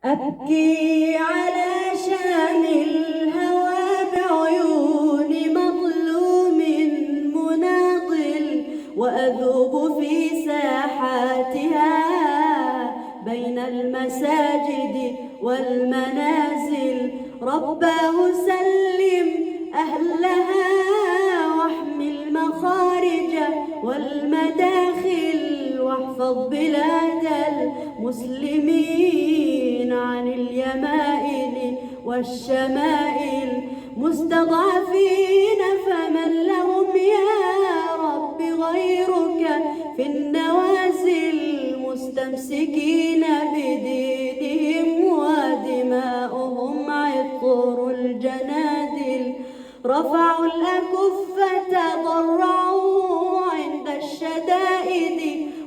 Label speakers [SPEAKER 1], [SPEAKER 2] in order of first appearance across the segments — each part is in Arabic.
[SPEAKER 1] أبكي على شام الهوى بعيون مظلوم مناضل، وأذوب في ساحاتها بين المساجد والمنازل. رباه سلم أهلها واحمي المخارج والمداخل، واحفظ بلاد المسلمين عن اليمائن والشمائل. مستضعفين فمن لهم يا رب غيرك في النوازل، مستمسكين بدينهم ودماؤهم عطر الجنادل. رفعوا الأكف تضرعوا عند الشدائد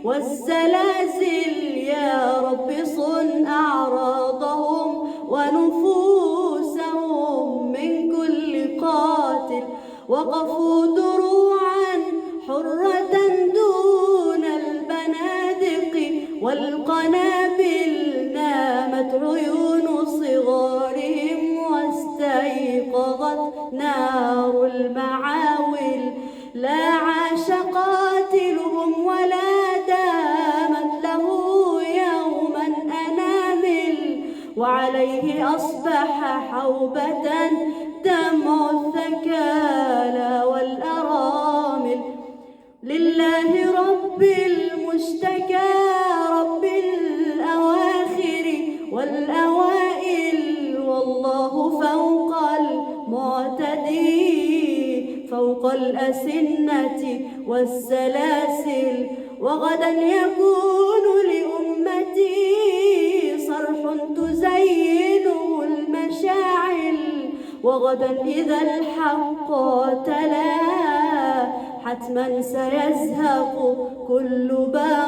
[SPEAKER 1] والزلازل، يا رب صن أعراضهم ونفوسهم من كل قاتل. وقفوا دروعا حرة دون البنادق والقنابل، نامت عيون صغارهم واستيقظت نار المعاول. لا عاش قاتلهم ولا دامت له يوما أنامل، وعليه أصبح حوبة دمع الثكالى والأرامل. لله رب المشتكى رب الأواخر والأوائل، والله فوق المعتدي فوق الأسنة والسلاسل. وغدا يكون لأمتي صرح تزينه المشاعل، وغدا إذا الحق تلا حتما سيزهق كل باطل.